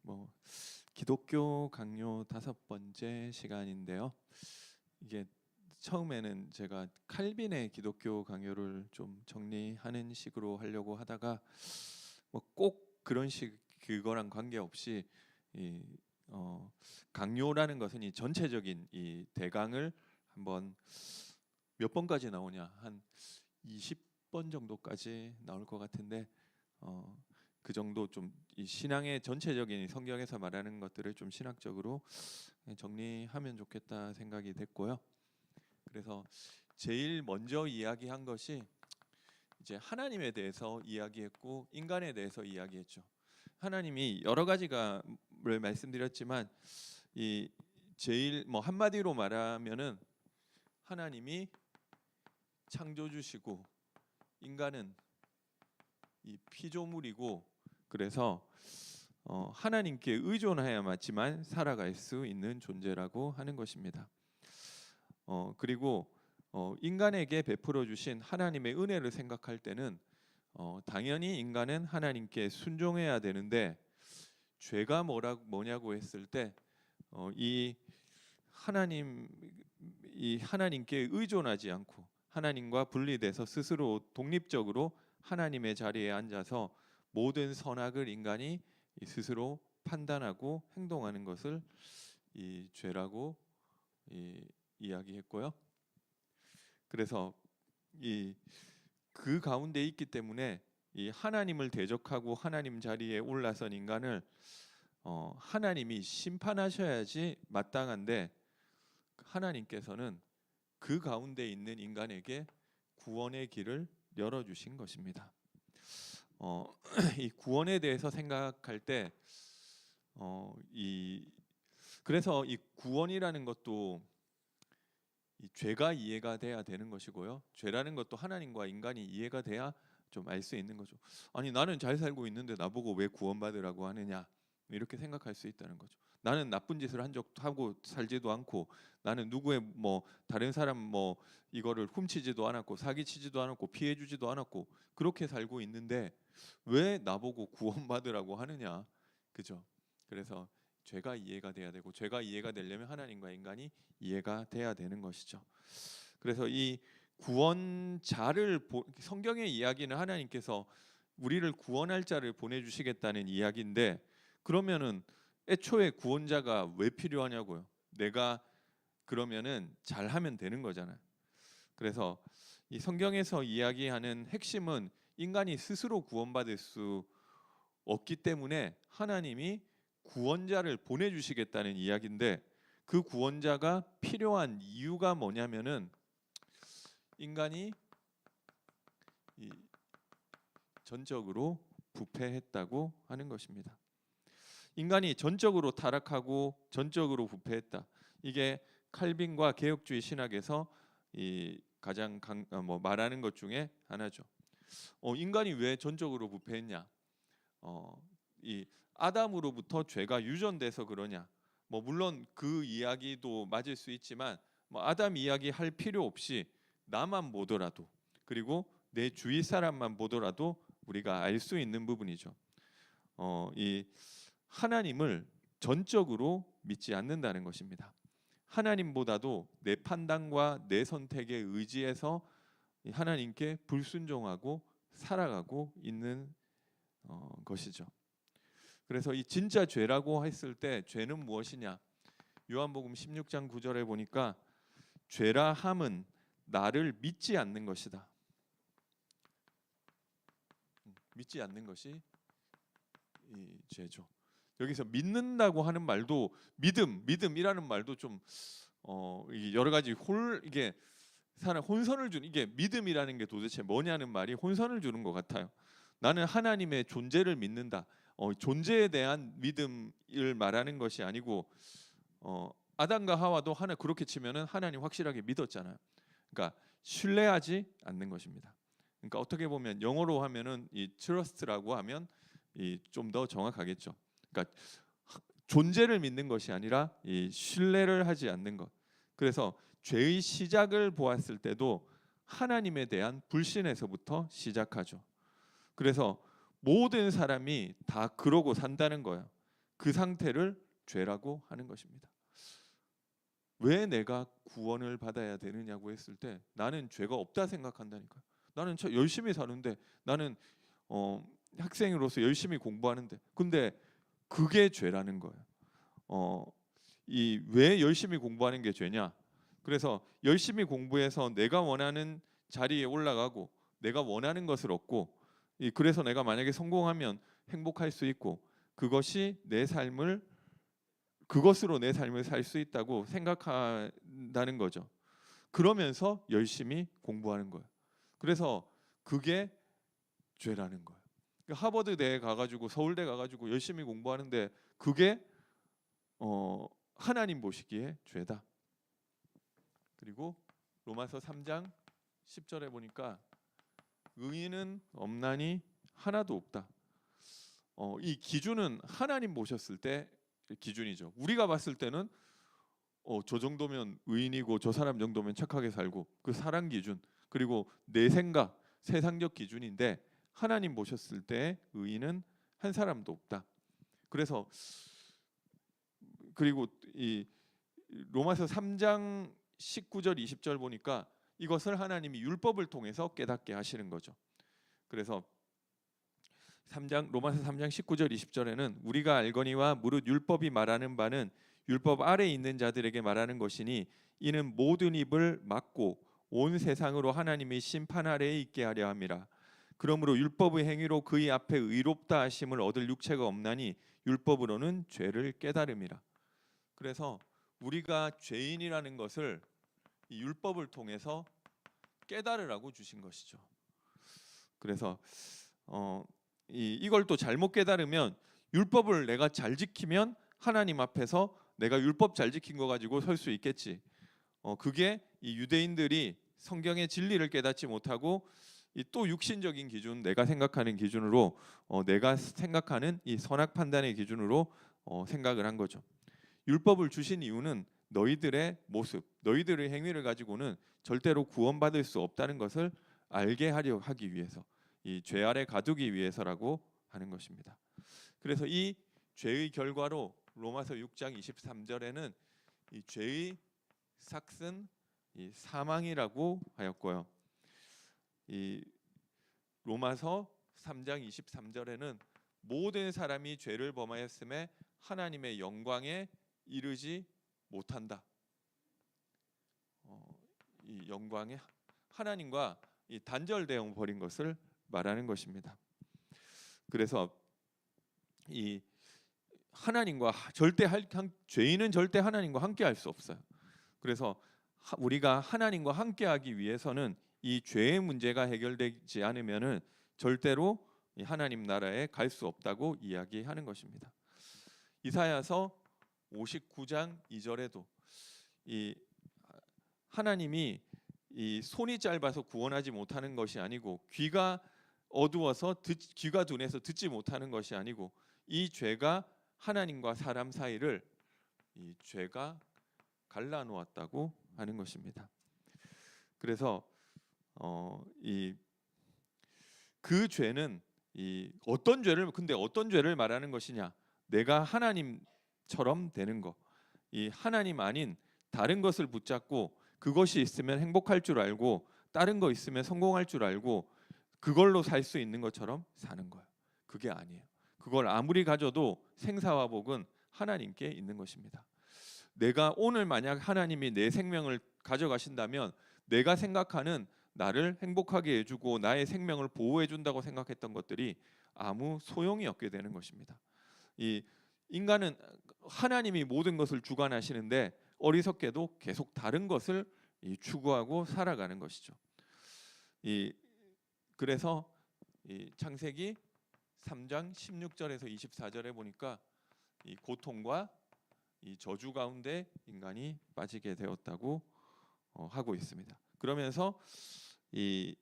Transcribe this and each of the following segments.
뭐 기독교 강요 5번째 시간인데요. 이게 처음에는 제가 칼빈의 기독교 강요를 좀 정리하는 식으로 하려고 하다가 뭐 꼭 그런 식 그거랑 관계없이 이 강요라는 것은 이 전체적인 이 대강을 한번 몇 번까지 나오냐, 한 20번 정도까지 나올 것 같은데 그 정도 좀 이 신앙의 전체적인 성경에서 말하는 것들을 좀 신학적으로 정리하면 좋겠다 생각이 됐고요. 그래서 제일 먼저 이야기한 것이 이제 하나님에 대해서 이야기했고 인간에 대해서 이야기했죠. 하나님이 여러 가지가를 말씀드렸지만 이 제일 뭐 한마디로 말하면은 하나님이 창조주시고 인간은 이 피조물이고, 그래서 하나님께 의존해야만 살아갈 수 있는 존재라고 하는 것입니다. 그리고 인간에게 베풀어 주신 하나님의 은혜를 생각할 때는 당연히 인간은 하나님께 순종해야 되는데, 죄가 뭐냐고 했을 때 이 하나님께 의존하지 않고 하나님과 분리돼서 스스로 독립적으로 하나님의 자리에 앉아서 모든 선악을 인간이 스스로 판단하고 행동하는 것을 이 죄라고 이야기했고요. 그래서 그 가운데 있기 때문에 이 하나님을 대적하고 하나님 자리에 올라선 인간을 하나님이 심판하셔야지 마땅한데, 하나님께서는 그 가운데 있는 인간에게 구원의 길을 열어주신 것입니다. 이 구원에 대해서 생각할 때 그래서 이 구원이라는 것도 이 죄가 이해가 돼야 되는 것이고요. 죄라는 것도 하나님과 인간이 이해가 돼야 좀 알 수 있는 거죠. 아니, 나는 잘 살고 있는데 나보고 왜 구원받으라고 하느냐, 이렇게 생각할 수 있다는 거죠. 나는 나쁜 짓을 한 적도 하고 살지도 않고, 나는 누구의 뭐 다른 사람 뭐 이거를 훔치지도 않았고 사기치지도 않았고 피해주지도 않았고 그렇게 살고 있는데 왜 나보고 구원받으라고 하느냐, 그죠? 그래서 죄가 이해가 돼야 되고, 죄가 이해가 되려면 하나님과 인간이 이해가 돼야 되는 것이죠. 그래서 이 구원자를 성경의 이야기는 하나님께서 우리를 구원할 자를 보내주시겠다는 이야기인데, 그러면은 애초에 구원자가 왜 필요하냐고요. 내가 그러면은 잘하면 되는 거잖아요. 그래서 이 성경에서 이야기하는 핵심은 인간이 스스로 구원받을 수 없기 때문에 하나님이 구원자를 보내주시겠다는 이야기인데, 그 구원자가 필요한 이유가 뭐냐면은 인간이 전적으로 부패했다고 하는 것입니다. 인간이 전적으로 타락하고 전적으로 부패했다. 이게 칼빈과 개혁주의 신학에서 가장 말하는 것 중에 하나죠. 인간이 왜 전적으로 부패했냐? 이 아담으로부터 죄가 유전돼서 그러냐? 뭐 물론 그 이야기도 맞을 수 있지만 뭐 아담 이야기 할 필요 없이 나만 보더라도, 그리고 내 주위 사람만 보더라도 우리가 알 수 있는 부분이죠. 이 하나님을 전적으로 믿지 않는다는 것입니다. 하나님보다도 내 판단과 내 선택에 의지해서 하나님께 불순종하고 살아가고 있는 것이죠. 그래서 이 진짜 죄라고 했을 때 죄는 무엇이냐? 요한복음 16장 9절에 보니까 죄라 함은 나를 믿지 않는 것이다. 믿지 않는 것이 이 죄죠. 여기서 믿는다고 하는 말도 믿음이라는 말도 좀 여러 가지 이게 사람 혼선을 주는, 이게 믿음이라는 게 도대체 뭐냐는 말이 혼선을 주는 것 같아요. 나는 하나님의 존재를 믿는다. 존재에 대한 믿음을 말하는 것이 아니고, 아담과 하와도 그렇게 치면은 하나님 확실하게 믿었잖아요. 그러니까 신뢰하지 않는 것입니다. 그러니까 어떻게 보면 영어로 하면은 이 trust라고 하면 좀 더 정확하겠죠. 그러니까 존재를 믿는 것이 아니라 이 신뢰를 하지 않는 것. 그래서 죄의 시작을 보았을 때도 하나님에 대한 불신에서부터 시작하죠. 그래서 모든 사람이 다 그러고 산다는 거예요. 그 상태를 죄라고 하는 것입니다. 왜 내가 구원을 받아야 되느냐고 했을 때 나는 죄가 없다 생각한다니까요. 나는 열심히 사는데, 나는 학생으로서 열심히 공부하는데, 근데 그게 죄라는 거예요. 이 왜 열심히 공부하는 게 죄냐? 그래서 열심히 공부해서 내가 원하는 자리에 올라가고 내가 원하는 것을 얻고, 그래서 내가 만약에 성공하면 행복할 수 있고, 그것으로 내 삶을 살 수 있다고 생각한다는 거죠. 그러면서 열심히 공부하는 거예요. 그래서 그게 죄라는 거예요. 하버드대에 가가지고, 서울대 가가지고 열심히 공부하는데 그게 하나님 보시기에 죄다. 그리고 로마서 3장 10절에 보니까 의인은 없나니 하나도 없다. 이 기준은 하나님 보셨을 때 기준이죠. 우리가 봤을 때는 저 정도면 의인이고 저 사람 정도면 착하게 살고, 그 사람 기준, 그리고 내 생각, 세상적 기준인데, 하나님 보셨을 때 의인은 한 사람도 없다. 그리고 이 로마서 3장 19절 20절 보니까 이것을 하나님이 율법을 통해서 깨닫게 하시는 거죠. 그래서 로마서 3장 19절 20절에는 우리가 알거니와 무릇 율법이 말하는 바는 율법 아래에 있는 자들에게 말하는 것이니 이는 모든 입을 막고 온 세상으로 하나님의 심판 아래에 있게 하려 함이라. 그러므로 율법의 행위로 그의 앞에 의롭다 하심을 얻을 육체가 없나니 율법으로는 죄를 깨달음이라. 그래서 우리가 죄인이라는 것을 이 율법을 통해서 깨달으라고 주신 것이죠. 그래서 이걸 또 잘못 깨달으면, 율법을 내가 잘 지키면 하나님 앞에서 내가 율법 잘 지킨 거 가지고 설 수 있겠지. 그게 이 유대인들이 성경의 진리를 깨닫지 못하고 또 육신적인 기준, 내가 생각하는 기준으로, 내가 생각하는 이 선악 판단의 기준으로 생각을 한 거죠. 율법을 주신 이유는 너희들의 모습, 너희들의 행위를 가지고는 절대로 구원받을 수 없다는 것을 알게 하기 위해서, 이 죄 아래 가두기 위해서라고 하는 것입니다. 그래서 이 죄의 결과로 로마서 6장 23절에는 이 죄의 삭은 이 사망이라고 하였고요. 이 로마서 3장 23절에는 모든 사람이 죄를 범하였음에 하나님의 영광에 이르지 못한다. 이 영광에 하나님과 이 단절되어 버린 것을 말하는 것입니다. 그래서 이 하나님과 죄인은 절대 하나님과 함께할 수 없어요. 그래서 우리가 하나님과 함께하기 위해서는 이 죄의 문제가 해결되지 않으면은 절대로 하나님 나라에 갈 수 없다고 이야기하는 것입니다. 이사야서 59장 2절에도 이 하나님이 이 손이 짧아서 구원하지 못하는 것이 아니고, 귀가 어두워서 귀가 둔해서 듣지 못하는 것이 아니고, 이 죄가 하나님과 사람 사이를 이 죄가 갈라놓았다고 하는 것입니다. 그래서 그 죄는 어떤 죄를 말하는 것이냐? 내가 하나님처럼 되는 거, 이 하나님 아닌 다른 것을 붙잡고 그것이 있으면 행복할 줄 알고, 다른 거 있으면 성공할 줄 알고 그걸로 살 수 있는 것처럼 사는 거예요. 그게 아니에요. 그걸 아무리 가져도 생사와 복은 하나님께 있는 것입니다. 내가 오늘 만약 하나님이 내 생명을 가져가신다면, 내가 생각하는 나를 행복하게 해주고 나의 생명을 보호해준다고 생각했던 것들이 아무 소용이 없게 되는 것입니다. 이 인간은 하나님이 모든 것을 주관하시는데 어리석게도 계속 다른 것을 추구하고 살아가는 것이죠. 그래서 창세기 3장 16절에서 24절에 보니까 이 고통과 이 저주 가운데 인간이 빠지게 되었다고 하고 있습니다. 그러면서 이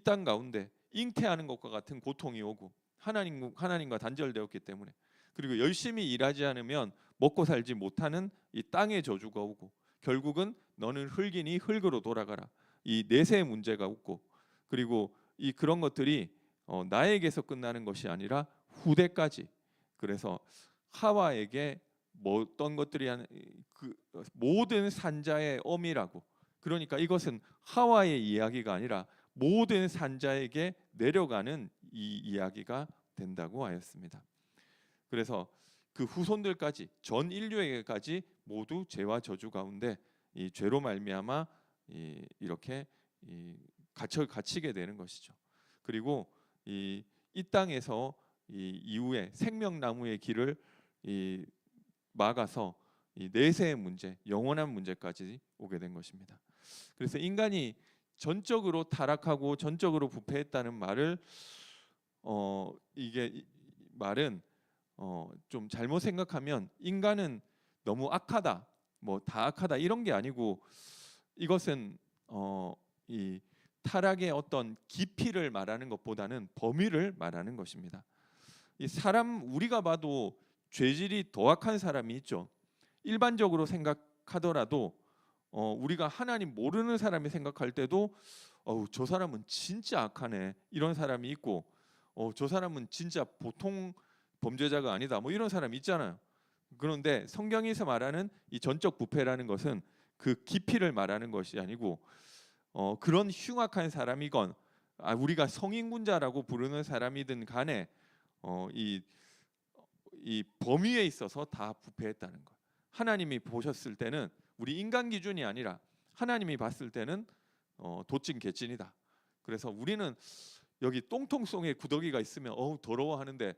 땅 가운데 잉태하는 것과 같은 고통이 오고, 하나님과 단절되었기 때문에, 그리고 열심히 일하지 않으면 먹고 살지 못하는 이 땅의 저주가 오고, 결국은 너는 흙이니 흙으로 돌아가라, 이 내세의 문제가 오고, 그리고 그런 것들이 나에게서 끝나는 것이 아니라 후대까지, 그래서 하와에게 뭐 어떤 것들이 그 모든 산자의 어미라고. 그러니까 이것은 하와의 이야기가 아니라 모든 산자에게 내려가는 이 이야기가 된다고 하였습니다. 그래서 그 후손들까지 전 인류에게까지 모두 죄와 저주 가운데 이 죄로 말미암아 이렇게 갇히게 되는 것이죠. 그리고 이 땅에서 이 이후에 생명나무의 길을 막아서 이 내세의 문제, 영원한 문제까지 오게 된 것입니다. 그래서 인간이 전적으로 타락하고 전적으로 부패했다는 말을 이게 말은 좀 잘못 생각하면 인간은 너무 악하다, 뭐 다 악하다 이런 게 아니고 이것은 이 타락의 어떤 깊이를 말하는 것보다는 범위를 말하는 것입니다. 이 사람 우리가 봐도 죄질이 더 악한 사람이 있죠. 일반적으로 생각하더라도 우리가 하나님 모르는 사람이 생각할 때도 저 사람은 진짜 악하네 이런 사람이 있고 저 사람은 진짜 보통 범죄자가 아니다 뭐 이런 사람이 있잖아요. 그런데 성경에서 말하는 이 전적 부패라는 것은 그 깊이를 말하는 것이 아니고 그런 흉악한 사람이건 우리가 성인군자라고 부르는 사람이든 간에 이 범위에 있어서 다 부패했다는 것. 하나님이 보셨을 때는 우리 인간 기준이 아니라 하나님이 봤을 때는 도찐 개찐이다. 그래서 우리는 여기 똥통 속에 구더기가 있으면 더러워하는데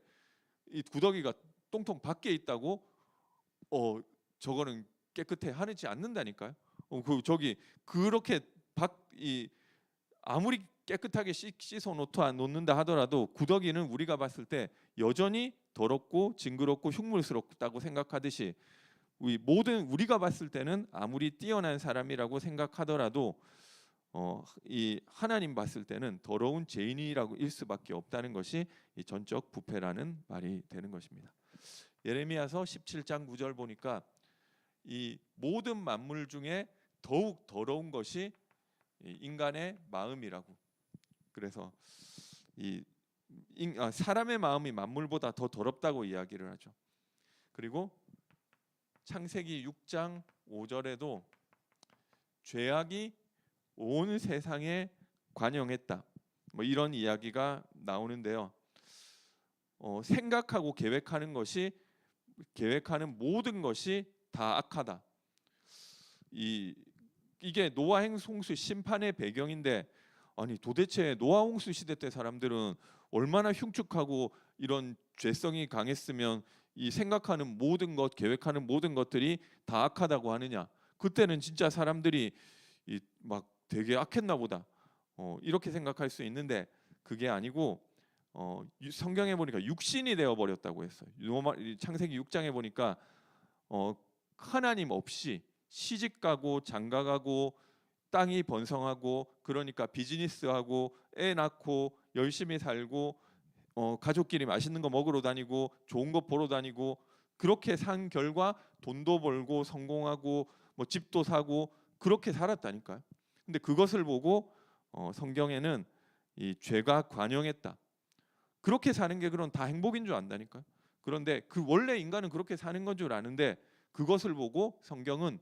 이 구더기가 똥통 밖에 있다고 저거는 깨끗해 하지 않는다니까요. 저기 그렇게 아무리 깨끗하게 씻어 놓는다 하더라도 구더기는 우리가 봤을 때 여전히 더럽고 징그럽고 흉물스럽다고 생각하듯이 우리가 봤을 때는 아무리 뛰어난 사람이라고 생각하더라도 이 하나님 봤을 때는 더러운 죄인이라고 일 수밖에 없다는 것이 이 전적 부패라는 말이 되는 것입니다. 예레미야서 17장 9절 보니까 이 모든 만물 중에 더욱 더러운 것이 인간의 마음이라고. 그래서 사람의 마음이 만물보다 더 더럽다고 이야기를 하죠. 그리고 창세기 6장 5절에도 죄악이 온 세상에 관영했다. 뭐 이런 이야기가 나오는데요. 생각하고 계획하는 모든 것이 다 악하다. 이게 노아 홍수 심판의 배경인데 아니 도대체 노아 홍수 시대 때 사람들은 얼마나 흉측하고 이런 죄성이 강했으면 이 생각하는 모든 것, 계획하는 모든 것들이 다 악하다고 하느냐? 그때는 진짜 사람들이 막 되게 악했나 보다. 이렇게 생각할 수 있는데 그게 아니고 성경에 보니까 육신이 되어 버렸다고 했어요. 창세기 6장에 보니까 하나님 없이 시집가고 장가가고 땅이 번성하고 그러니까 비즈니스하고 애 낳고 열심히 살고 가족끼리 맛있는 거 먹으러 다니고 좋은 거 보러 다니고 그렇게 산 결과 돈도 벌고 성공하고 뭐 집도 사고 그렇게 살았다니까요. 근데 그것을 보고 성경에는 이 죄가 관영했다. 그렇게 사는 게 그럼 다 행복인 줄 안다니까요. 그런데 원래 인간은 그렇게 사는 건 줄 아는데 그것을 보고 성경은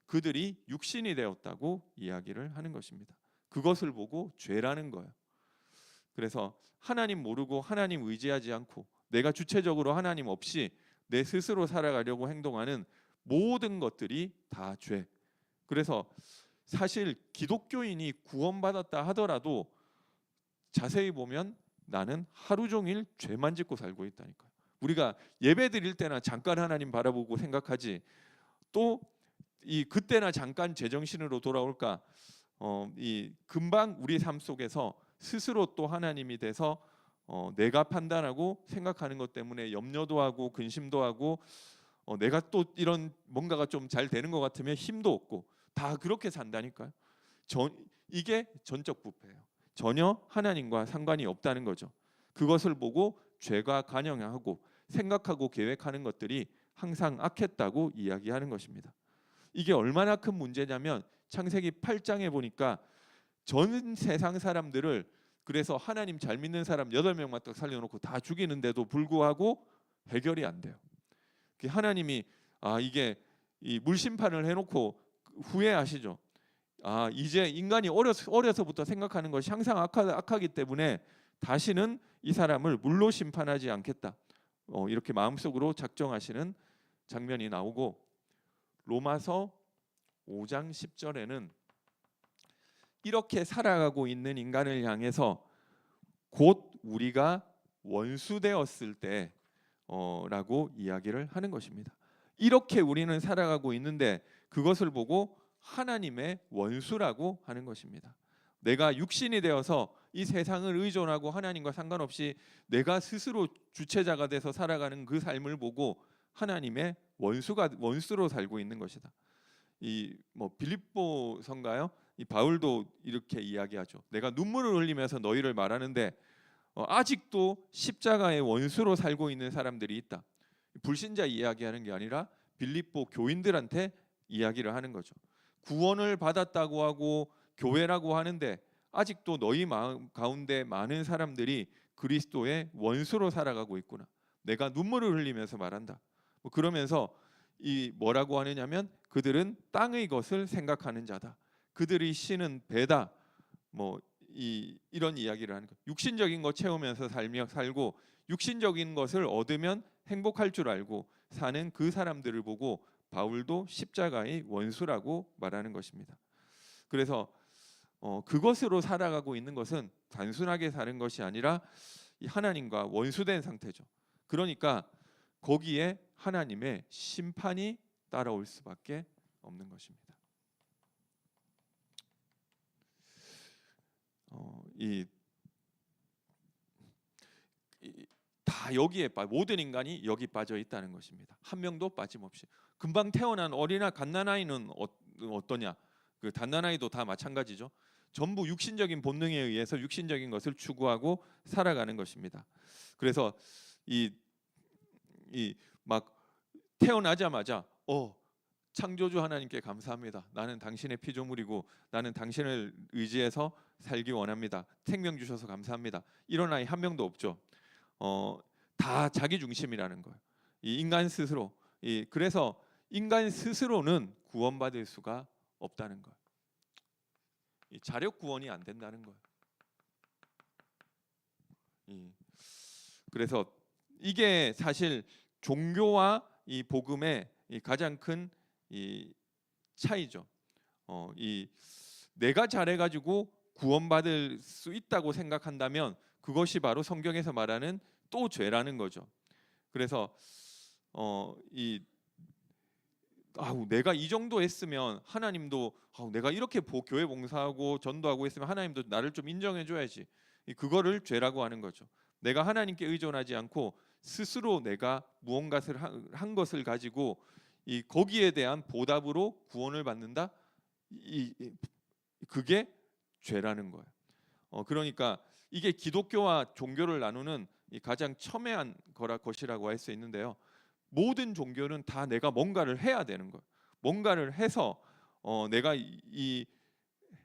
그들이 육신이 되었다고 이야기를 하는 것입니다. 그것을 보고 죄라는 거예요. 그래서 하나님 모르고 하나님 의지하지 않고 내가 주체적으로 하나님 없이 내 스스로 살아가려고 행동하는 모든 것들이 다 죄. 그래서 사실 기독교인이 구원받았다 하더라도 자세히 보면 나는 하루 종일 죄만 짓고 살고 있다니까요. 우리가 예배 드릴 때나 잠깐 하나님 바라보고 생각하지 또 그때나 잠깐 제정신으로 돌아올까 금방 우리 삶 속에서 스스로 또 하나님이 돼서 내가 판단하고 생각하는 것 때문에 염려도 하고 근심도 하고 내가 또 이런 뭔가가 좀 잘 되는 것 같으면 힘도 없고 다 그렇게 산다니까요. 이게 전적 부패예요. 전혀 하나님과 상관이 없다는 거죠. 그것을 보고 죄가 관영하고 생각하고 계획하는 것들이 항상 악했다고 이야기하는 것입니다. 이게 얼마나 큰 문제냐면 창세기 8장에 보니까 전 세상 사람들을 그래서 하나님 잘 믿는 사람 8명만 딱 살려놓고 다 죽이는데도 불구하고 해결이 안 돼요. 하나님이 이게 이 물심판을 해놓고 후회하시죠. 이제 인간이 어려서부터 생각하는 것이 항상 악하기 때문에 다시는 이 사람을 물로 심판하지 않겠다. 이렇게 마음속으로 작정하시는 장면이 나오고, 로마서 5장 10절에는 이렇게 살아가고 있는 인간을 향해서 곧 우리가 원수되었을 때 라고 이야기를 하는 것입니다. 이렇게 우리는 살아가고 있는데 그것을 보고 하나님의 원수라고 하는 것입니다. 내가 육신이 되어서 이 세상을 의존하고 하나님과 상관없이 내가 스스로 주체자가 돼서 살아가는 그 삶을 보고 하나님의 원수로 살고 있는 것이다. 이 빌립보서인가요? 이 바울도 이렇게 이야기하죠. 내가 눈물을 흘리면서 너희를 말하는데 아직도 십자가의 원수로 살고 있는 사람들이 있다. 불신자 이야기하는 게 아니라 빌립보 교인들한테 이야기를 하는 거죠. 구원을 받았다고 하고 교회라고 하는데 아직도 너희 마음 가운데 많은 사람들이 그리스도의 원수로 살아가고 있구나. 내가 눈물을 흘리면서 말한다. 그러면서 이 뭐라고 하느냐면 그들은 땅의 것을 생각하는 자다. 그들이 신은 배다. 이런 이야기를 하는 거예요. 육신적인 것 채우면서 살고 육신적인 것을 얻으면 행복할 줄 알고 사는 그 사람들을 보고 바울도 십자가의 원수라고 말하는 것입니다. 그래서 그것으로 살아가고 있는 것은 단순하게 사는 것이 아니라 하나님과 원수된 상태죠. 그러니까 거기에 하나님의 심판이 따라올 수밖에 없는 것입니다. 다 여기에 모든 인간이 여기 빠져 있다는 것입니다. 한 명도 빠짐없이. 금방 태어난 어린아 갓난아이는 어떠냐? 그 갓난아이도 다 마찬가지죠. 전부 육신적인 본능에 의해서 육신적인 것을 추구하고 살아가는 것입니다. 그래서 막 태어나자마자 창조주 하나님께 감사합니다. 나는 당신의 피조물이고 나는 당신을 의지해서 살기 원합니다. 생명 주셔서 감사합니다. 이런 아이 한 명도 없죠. 다 자기 중심이라는 거예요. 이 인간 스스로. 그래서 인간 스스로는 구원받을 수가 없다는 거예요. 자력 구원이 안 된다는 거예요. 그래서 이게 사실 종교와 이 복음의 가장 큰 차이죠. 내가 잘해가지고 구원받을 수 있다고 생각한다면 그것이 바로 성경에서 말하는 또 죄라는 거죠. 그래서 내가 이 정도 했으면 하나님도 내가 이렇게 교회 봉사하고 전도하고 했으면 하나님도 나를 좀 인정해줘야지. 그거를 죄라고 하는 거죠. 내가 하나님께 의존하지 않고 스스로 내가 무언가를 한 것을 가지고 거기에 대한 보답으로 구원을 받는다. 그게 죄라는 거예요. 그러니까 이게 기독교와 종교를 나누는 가장 첨예한 것이라고 할 수 있는데요. 모든 종교는 다 내가 뭔가를 해야 되는 거예요. 뭔가를 해서 내가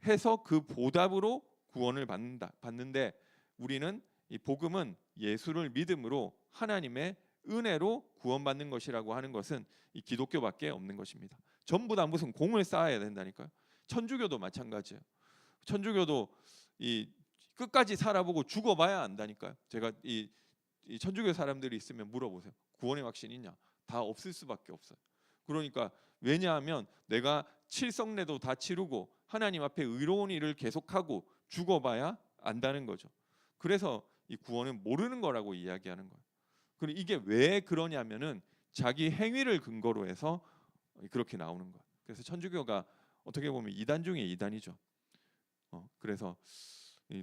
해서 그 보답으로 구원을 받는데 우리는 이 복음은 예수를 믿음으로 하나님의 은혜로 구원받는 것이라고 하는 것은 이 기독교밖에 없는 것입니다. 전부 다 무슨 공을 쌓아야 된다니까요. 천주교도 마찬가지예요. 천주교도 끝까지 살아보고 죽어봐야 안다니까요. 제가 이 천주교 사람들이 있으면 물어보세요. 구원의 확신이 있냐? 다 없을 수밖에 없어요. 그러니까 왜냐하면 내가 칠성례도 다 치르고 하나님 앞에 의로운 일을 계속하고 죽어봐야 안다는 거죠. 그래서 이 구원은 모르는 거라고 이야기하는 거예요. 그리고 이게 왜 그러냐면은 자기 행위를 근거로 해서 그렇게 나오는 거예요. 그래서 천주교가 어떻게 보면 이단 중에 이단이죠. 그래서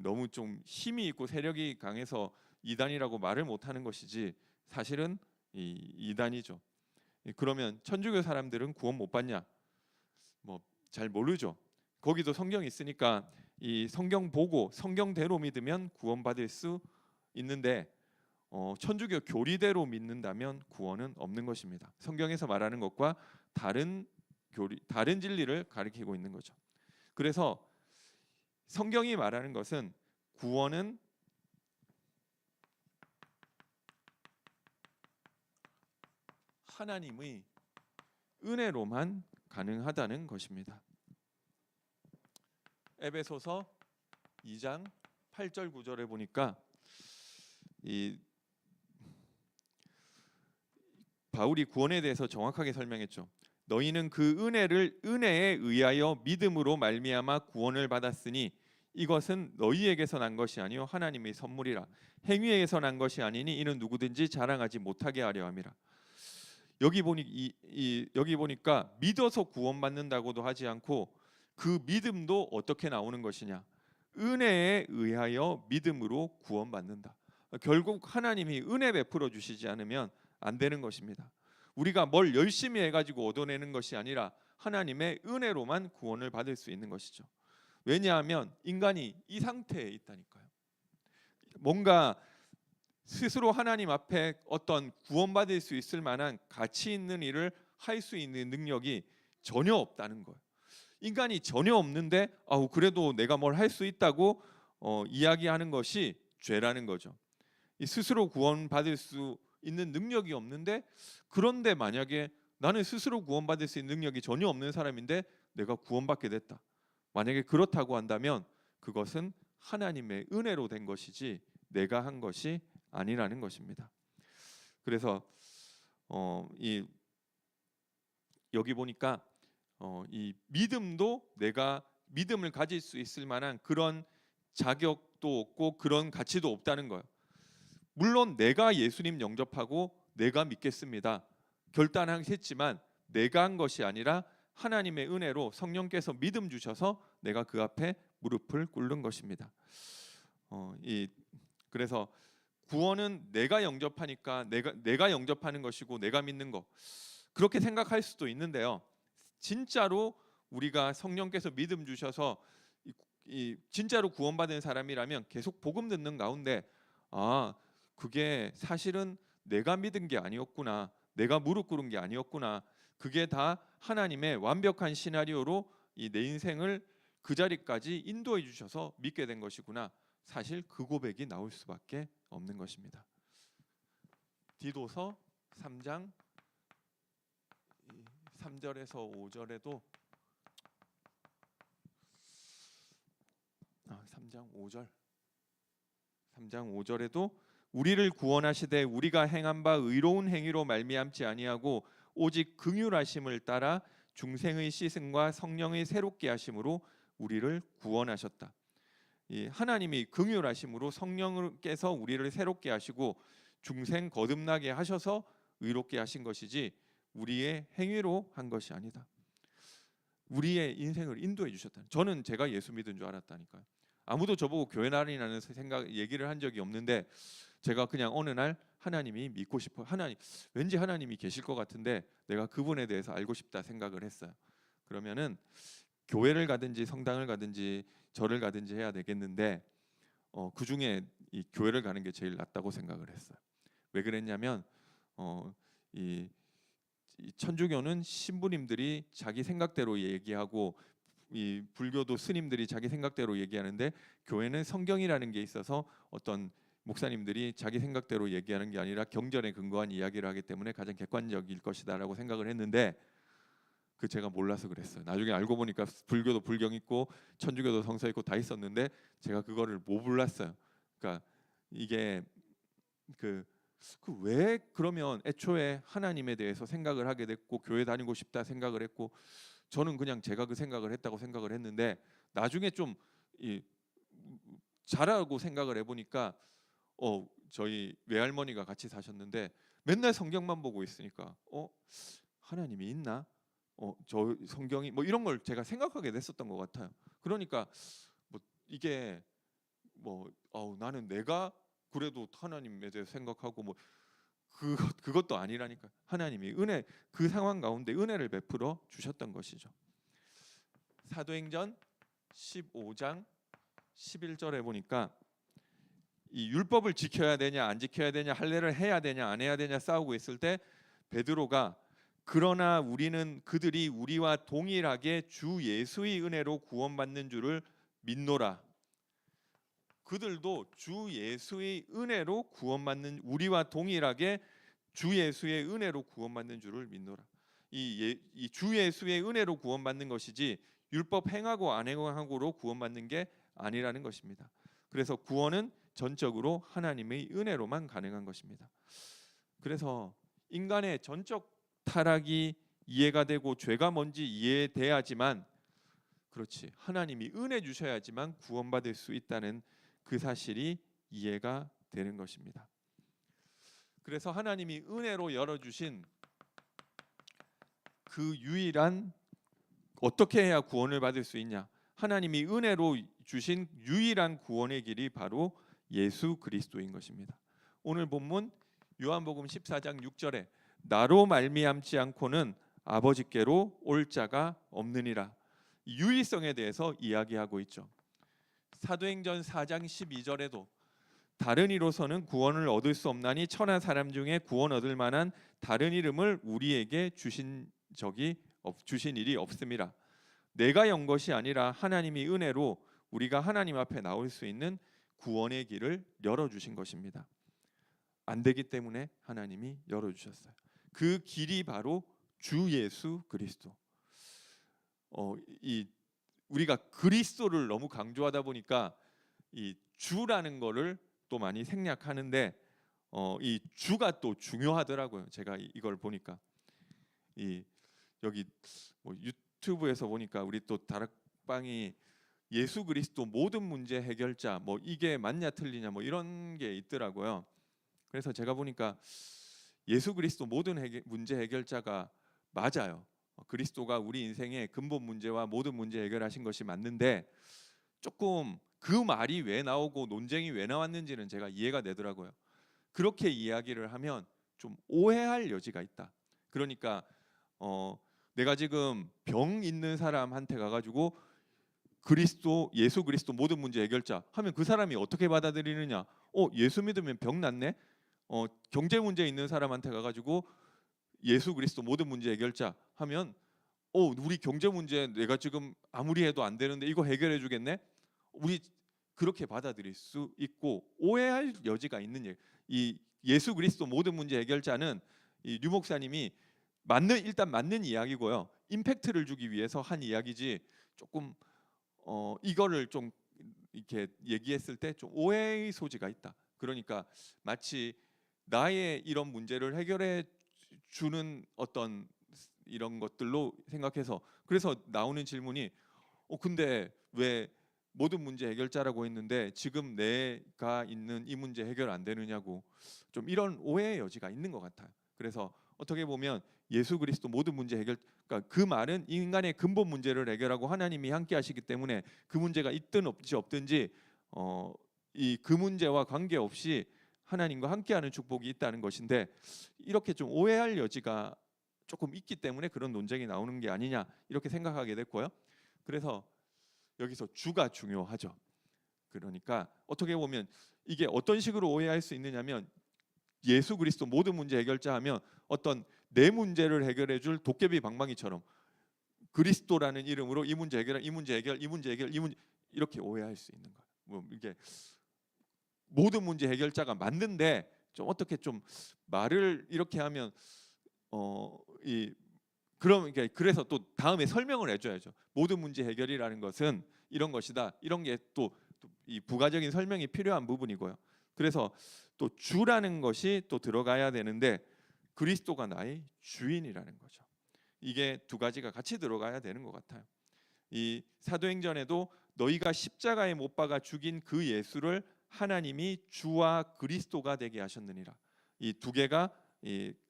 너무 좀 힘이 있고 세력이 강해서 이단이라고 말을 못하는 것이지 사실은 이단이죠. 그러면 천주교 사람들은 구원 못 받냐? 잘 모르죠. 거기도 성경이 있으니까 이 성경 보고 성경대로 믿으면 구원받을 수 있는데 천주교 교리대로 믿는다면 구원은 없는 것입니다. 성경에서 말하는 것과 다른 진리를 가리키고 있는 거죠. 그래서 성경이 말하는 것은 구원은 하나님의 은혜로만 가능하다는 것입니다. 에베소서 2장 8절 9절에 보니까 이 바울이 구원에 대해서 정확하게 설명했죠. 너희는 그 은혜에 의하여 믿음으로 말미암아 구원을 받았으니 이것은 너희에게서 난 것이 아니요 하나님의 선물이라. 행위에서 난 것이 아니니 이는 누구든지 자랑하지 못하게 하려 함이라. 여기 보니까 믿어서 구원받는다고도 하지 않고 그 믿음도 어떻게 나오는 것이냐? 은혜에 의하여 믿음으로 구원받는다. 결국 하나님이 은혜 베풀어 주시지 않으면 안 되는 것입니다. 우리가 뭘 열심히 해가지고 얻어내는 것이 아니라 하나님의 은혜로만 구원을 받을 수 있는 것이죠. 왜냐하면 인간이 이 상태에 있다니까요. 뭔가 스스로 하나님 앞에 어떤 구원받을 수 있을 만한 가치 있는 일을 할 수 있는 능력이 전혀 없다는 거예요. 인간이 전혀 없는데 그래도 내가 뭘 할 수 있다고 이야기하는 것이 죄라는 거죠. 스스로 구원받을 수 있는 능력이 없는데, 그런데 만약에 나는 스스로 구원받을 수 있는 능력이 전혀 없는 사람인데 내가 구원받게 됐다. 만약에 그렇다고 한다면 그것은 하나님의 은혜로 된 것이지 내가 한 것이 아니라는 것입니다. 그래서 여기 보니까 이 믿음도 내가 믿음을 가질 수 있을 만한 그런 자격도 없고 그런 가치도 없다는 거예요. 물론 내가 예수님 영접하고 내가 믿겠습니다 결단했지만 내가 한 것이 아니라 하나님의 은혜로 성령께서 믿음 주셔서 내가 그 앞에 무릎을 꿇는 것입니다. 그래서 구원은 내가 영접하니까 내가 영접하는 것이고 내가 믿는 것, 그렇게 생각할 수도 있는데요. 진짜로 우리가 성령께서 믿음 주셔서 진짜로 구원받은 사람이라면 계속 복음 듣는 가운데 그게 사실은 내가 믿은 게 아니었구나, 내가 무릎 꿇은 게 아니었구나, 그게 다 하나님의 완벽한 시나리오로 내 인생을 그 자리까지 인도해 주셔서 믿게 된 것이구나, 사실 그 고백이 나올 수밖에 없는 것입니다. 디도서 3장 3절에서 5절에도 3장 5절에도 우리를 구원하시되 우리가 행한 바 의로운 행위로 말미암지 아니하고 오직 긍휼하심을 따라 중생의 씻음과 성령의 새롭게 하심으로 우리를 구원하셨다. 하나님이 긍휼하심으로 성령께서 우리를 새롭게 하시고 중생 거듭나게 하셔서 의롭게 하신 것이지 우리의 행위로 한 것이 아니다. 우리의 인생을 인도해 주셨다. 저는 제가 예수 믿은 줄 알았다니까요. 아무도 저보고 교회 나리라는 얘기를 한 적이 없는데 제가 그냥 어느 날 하나님이 믿고 싶어, 왠지 하나님이 계실 것 같은데 내가 그분에 대해서 알고 싶다 생각을 했어요. 그러면은 교회를 가든지 성당을 가든지 절을 가든지 해야 되겠는데 그 중에 이 교회를 가는 게 제일 낫다고 생각을 했어요. 왜 그랬냐면 이 천주교는 신부님들이 자기 생각대로 얘기하고 이 불교도 스님들이 자기 생각대로 얘기하는데 교회는 성경이라는 게 있어서 어떤 목사님들이 자기 생각대로 얘기하는 게 아니라 경전에 근거한 이야기를 하기 때문에 가장 객관적일 것이다라고 생각을 했는데 제가 몰라서 그랬어요. 나중에 알고 보니까 불교도 불경 있고 천주교도 성서 있고 다 있었는데 제가 그거를 못 몰랐어요. 그러니까 이게 왜 그러면 애초에 하나님에 대해서 생각을 하게 됐고 교회 다니고 싶다 생각을 했고 저는 그냥 제가 그 생각을 했다고 생각을 했는데 나중에 좀 잘하고 생각을 해보니까 저희 외할머니가 같이 사셨는데 맨날 성경만 보고 있으니까 하나님이 있나? 저 성경이 뭐 이런 걸 제가 생각하게 됐었던 것 같아요. 그러니까 이게 나는 내가 그래도 하나님에 대해서 생각하고 그것도 아니라니까. 하나님이 그 상황 가운데 은혜를 베풀어 주셨던 것이죠. 사도행전 15장 11절에 보니까 이 율법을 지켜야 되냐 안 지켜야 되냐, 할례를 해야 되냐 안 해야 되냐 싸우고 있을 때 베드로가 그러나 우리는 그들이 우리와 동일하게 주 예수의 은혜로 구원받는 줄을 믿노라. 그들도 주 예수의 은혜로 구원받는, 우리와 동일하게 주 예수의 은혜로 구원받는 줄을 믿노라. 이 주 예수의 은혜로 구원받는 것이지 율법 행하고 안 행하고로 구원받는 게 아니라는 것입니다. 그래서 구원은 전적으로 하나님의 은혜로만 가능한 것입니다. 그래서 인간의 전적 타락이 이해가 되고 죄가 뭔지 이해돼야지만, 그렇지, 하나님이 은혜 주셔야지만 구원받을 수 있다는 그 사실이 이해가 되는 것입니다. 그래서 하나님이 은혜로 열어주신 그 유일한, 어떻게 해야 구원을 받을 수 있냐, 하나님이 은혜로 주신 유일한 구원의 길이 바로 예수 그리스도인 것입니다. 오늘 본문 요한복음 14장 6절에 나로 말미암지 않고는 아버지께로 올 자가 없느니라, 유일성에 대해서 이야기하고 있죠. 사도행전 4장 12절에도 다른 이로서는 구원을 얻을 수 없나니 천하 사람 중에 구원 얻을 만한 다른 이름을 우리에게 주신 일이 없음이라. 내가 연 것이 아니라 하나님이 은혜로 우리가 하나님 앞에 나올 수 있는 구원의 길을 열어주신 것입니다. 안 되기 때문에 하나님이 열어주셨어요. 그 길이 바로 주 예수 그리스도. 우리가 그리스도를 너무 강조하다 보니까 이 주라는 거를 또 많이 생략하는데, 이 주가 또 중요하더라고요. 제가 이걸 보니까 여기 뭐 유튜브에서 보니까 우리 또 다락방이 예수 그리스도 모든 문제 해결자, 뭐 이게 맞냐 틀리냐 뭐 이런 게 있더라고요. 그래서 제가 보니까 예수 그리스도 모든 문제 해결자가 맞아요. 그리스도가 우리 인생의 근본 문제와 모든 문제 해결하신 것이 맞는데, 조금 그 말이 왜 나오고 논쟁이 왜 나왔는지는 제가 이해가 되더라고요. 그렇게 이야기를 하면 좀 오해할 여지가 있다. 그러니까 내가 지금 병 있는 사람한테 가가지고 예수 그리스도 모든 문제 해결자 하면 그 사람이 어떻게 받아들이느냐? 예수 믿으면 병 낫네? 경제 문제 있는 사람한테 가가지고 예수 그리스도 모든 문제 해결자 하면 우리 경제 문제 내가 지금 아무리 해도 안 되는데 이거 해결해 주겠네? 우리 그렇게 받아들일 수 있고 오해할 여지가 있는 얘기. 이 예수 그리스도 모든 문제 해결자는 이 류 목사님이 일단 맞는 이야기고요. 임팩트를 주기 위해서 한 이야기지, 조금 이거를 좀 이렇게 얘기했을 때 좀 오해의 소지가 있다. 그러니까 마치 나의 이런 문제를 해결해 주는 어떤 이런 것들로 생각해서, 그래서 나오는 질문이 근데 왜 모든 문제 해결자라고 했는데 지금 내가 있는 이 문제 해결 안 되느냐고, 좀 이런 오해의 여지가 있는 것 같아요. 그래서 어떻게 보면 예수 그리스도 모든 문제 해결, 그러니까 그 말은 인간의 근본 문제를 해결하고 하나님이 함께 하시기 때문에 그 문제가 있든 없든지 그 문제와 관계없이 하나님과 함께하는 축복이 있다는 것인데, 이렇게 좀 오해할 여지가 조금 있기 때문에 그런 논쟁이 나오는 게 아니냐 이렇게 생각하게 됐고요. 그래서 여기서 주가 중요하죠. 그러니까 어떻게 보면 이게 어떤 식으로 오해할 수 있느냐면, 예수 그리스도 모든 문제 해결자 하면 어떤 내 문제를 해결해 줄 도깨비 방망이처럼 그리스도라는 이름으로 이 문제 해결, 이 문제 해결, 이 문제 해결, 이렇게 오해할 수 있는 거예요. 뭐 이게 모든 문제 해결자가 맞는데 좀 어떻게 좀 말을 이렇게 하면 그래서 또 다음에 설명을 해줘야죠. 모든 문제 해결이라는 것은 이런 것이다. 이런 게 또 이 부가적인 설명이 필요한 부분이고요. 그래서 또 주라는 것이 또 들어가야 되는데, 그리스도가 나의 주인이라는 거죠. 이게 두 가지가 같이 들어가야 되는 것 같아요. 이 사도행전에도 너희가 십자가에 못 박아 죽인 그 예수를 하나님이 주와 그리스도가 되게 하셨느니라. 이 두 개가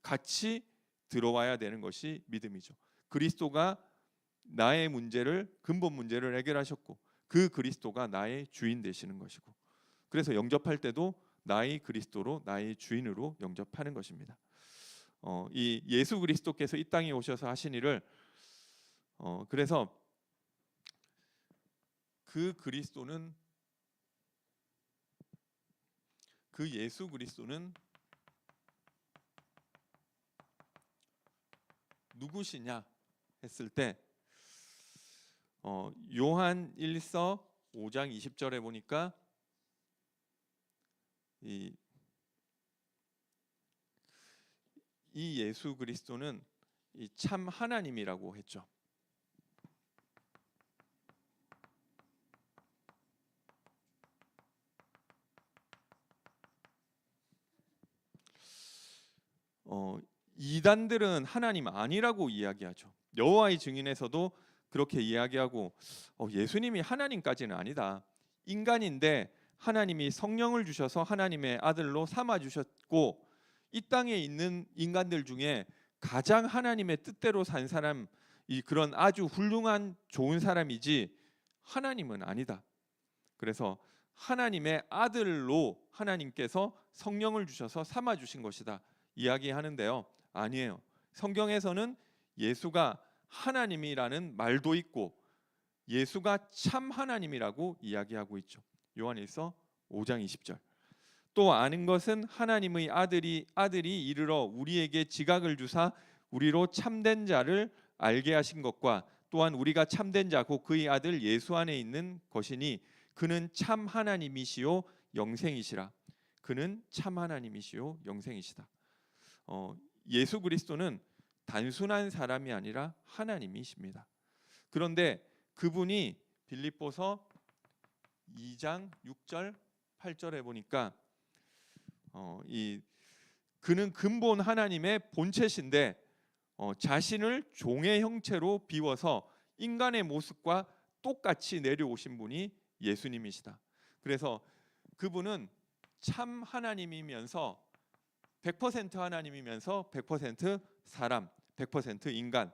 같이 들어와야 되는 것이 믿음이죠. 그리스도가 나의 문제를, 근본 문제를 해결하셨고 그 그리스도가 나의 주인 되시는 것이고, 그래서 영접할 때도 나의 그리스도로, 나의 주인으로 영접하는 것입니다. 이 예수 그리스도께서 이 땅에 오셔서 하신 일을 그래서 그 예수 그리스도는 누구시냐 했을 때 요한 1서 5장 20절에 보니까 이 예수 그리스도는 이 참 하나님이라고 했죠. 이단들은 하나님 아니라고 이야기하죠. 여호와의 증인에서도 그렇게 이야기하고 예수님이 하나님까지는 아니다. 인간인데 하나님이 성령을 주셔서 하나님의 아들로 삼아 주셨고 이 땅에 있는 인간들 중에 가장 하나님의 뜻대로 산 사람, 그런 아주 훌륭한 좋은 사람이지 하나님은 아니다. 그래서 하나님의 아들로 하나님께서 성령을 주셔서 삼아 주신 것이다 이야기하는데요. 아니에요. 성경에서는 예수가 하나님이라는 말도 있고 예수가 참 하나님이라고 이야기하고 있죠. 요한일서 5장 20절. 또 아는 것은 하나님의 아들이 이르러 우리에게 지각을 주사 우리로 참된 자를 알게 하신 것과 또한 우리가 참된 자고 그의 아들 예수 안에 있는 것이니 그는 참 하나님이시요 영생이시라. 그는 참 하나님이시요 영생이시다. 예수 그리스도는 단순한 사람이 아니라 하나님이십니다. 그런데 그분이 빌립보서 2장 6절 8절에 보니까 그는 근본 하나님의 본체신데 자신을 종의 형체로 비워서 인간의 모습과 똑같이 내려오신 분이 예수님이시다. 그래서 그분은 참 하나님이면서 100% 하나님이면서 100% 사람, 100% 인간.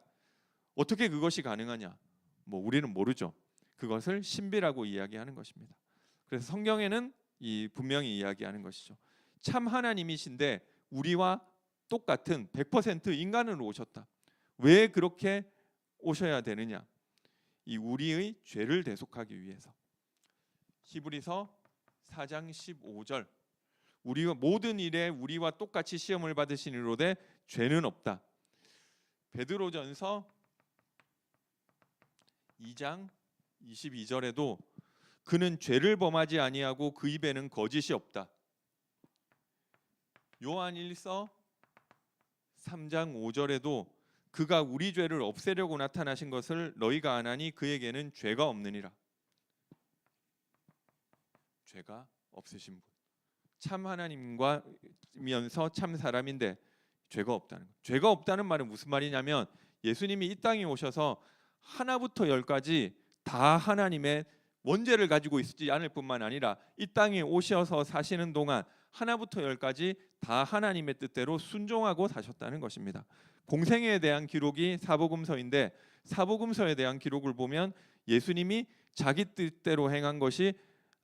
어떻게 그것이 가능하냐? 우리는 모르죠. 그것을 신비라고 이야기하는 것입니다. 그래서 성경에는 분명히 이야기하는 것이죠. 참 하나님이신데 우리와 똑같은 100% 인간으로 오셨다. 왜 그렇게 오셔야 되느냐? 우리의 죄를 대속하기 위해서. 히브리서 4장 15절. 우리가 모든 일에 우리와 똑같이 시험을 받으시니로되 죄는 없다. 베드로전서 2장 22절에도 그는 죄를 범하지 아니하고 그 입에는 거짓이 없다. 요한일서 3장 5절에도 그가 우리 죄를 없애려고 나타나신 것을 너희가 아나니 그에게는 죄가 없느니라. 죄가 없으신 분. 참 하나님과면서 참 사람인데 죄가 없다는 것. 죄가 없다는 말은 무슨 말이냐면 예수님이 이 땅에 오셔서 하나부터 열까지 다 하나님의 원죄를 가지고 있지 않을 뿐만 아니라 이 땅에 오셔서 사시는 동안 하나부터 열까지 다 하나님의 뜻대로 순종하고 사셨다는 것입니다. 공생애에 대한 기록이 사복음서인데 사복음서에 대한 기록을 보면 예수님이 자기 뜻대로 행한 것이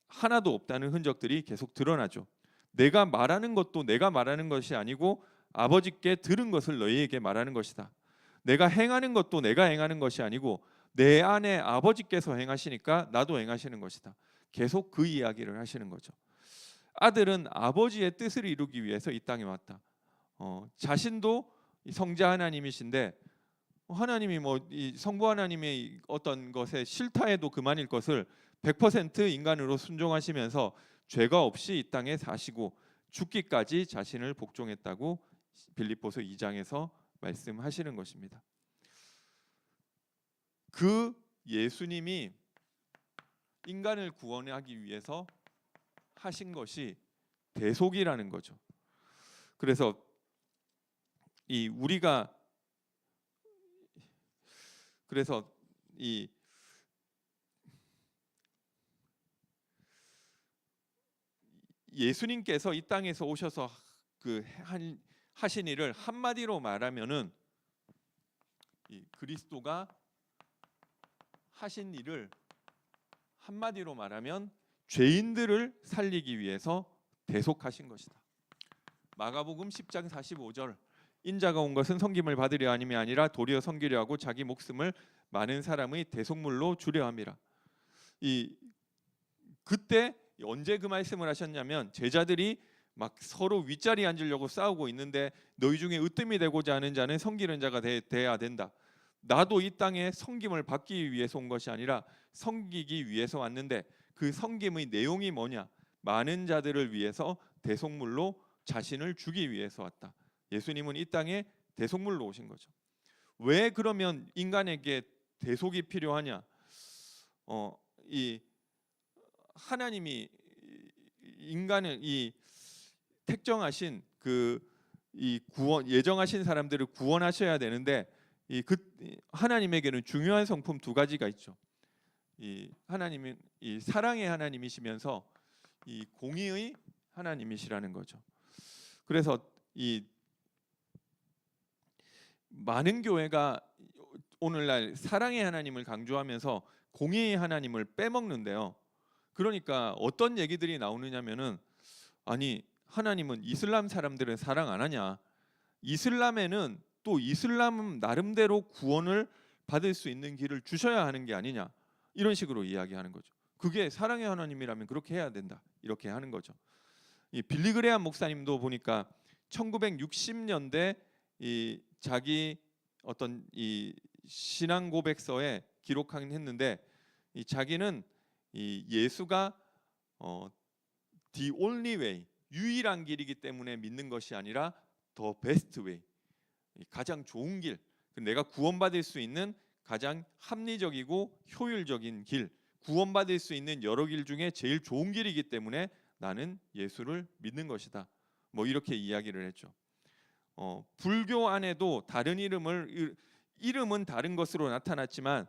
하나도 없다는 흔적들이 계속 드러나죠. 내가 말하는 것도 내가 말하는 것이 아니고 아버지께 들은 것을 너희에게 말하는 것이다. 내가 행하는 것도 내가 행하는 것이 아니고 내 안에 아버지께서 행하시니까 나도 행하시는 것이다. 계속 그 이야기를 하시는 거죠. 아들은 아버지의 뜻을 이루기 위해서 이 땅에 왔다. 자신도 성자 하나님이신데 하나님이 이 성부 하나님의 어떤 것에 싫다 해도 그만일 것을 100% 인간으로 순종하시면서 죄가 없이 이 땅에 사시고 죽기까지 자신을 복종했다고 빌립보서 2장에서 말씀하시는 것입니다. 그 예수님이 인간을 구원하기 위해서 하신 것이 대속이라는 거죠. 그래서 예수님께서 이 땅에서 오셔서 하신 일을 한마디로 말하면은 그리스도가 하신 일을 한마디로 말하면 죄인들을 살리기 위해서 대속하신 것이다. 마가복음 10장 45절. 인자가 온 것은 섬김을 받으려 함이 아니라 도리어 섬기려 하고 자기 목숨을 많은 사람의 대속물로 주려 함이라. 그때 언제 그 말씀을 하셨냐면 제자들이 막 서로 윗자리에 앉으려고 싸우고 있는데 너희 중에 으뜸이 되고자 하는 자는 섬기는 자가 돼야 된다. 나도 이 땅에 섬김을 받기 위해서 온 것이 아니라 섬기기 위해서 왔는데 그 섬김의 내용이 뭐냐? 많은 자들을 위해서 대속물로 자신을 주기 위해서 왔다. 예수님은 이 땅에 대속물로 오신 거죠. 왜 그러면 인간에게 대속이 필요하냐? 이 하나님이 인간을 이 택정하신 이 구원 예정하신 사람들을 구원하셔야 되는데 하나님에게는 중요한 성품 두 가지가 있죠. 이 하나님은 이 사랑의 하나님이시면서 이 공의의 하나님이시라는 거죠. 그래서 이 많은 교회가 오늘날 사랑의 하나님을 강조하면서 공의의 하나님을 빼먹는데요. 그러니까 어떤 얘기들이 나오느냐면은 아니 하나님은 이슬람 사람들은 사랑 안 하냐? 이슬람에는 또 이슬람 나름대로 구원을 받을 수 있는 길을 주셔야 하는 게 아니냐? 이런 식으로 이야기하는 거죠. 그게 사랑의 하나님이라면 그렇게 해야 된다. 이렇게 하는 거죠. 이 빌리 그레함 목사님도 보니까 1960년대 이 자기 어떤 이 신앙 고백서에 기록하긴 했는데 이 자기는 이 예수가 the only way 유일한 길이기 때문에 믿는 것이 아니라 the best way 가장 좋은 길, 내가 구원받을 수 있는 가장 합리적이고 효율적인 길, 구원받을 수 있는 여러 길 중에 제일 좋은 길이기 때문에 나는 예수를 믿는 것이다. 뭐 이렇게 이야기를 했죠. 불교 안에도 다른 이름은 다른 것으로 나타났지만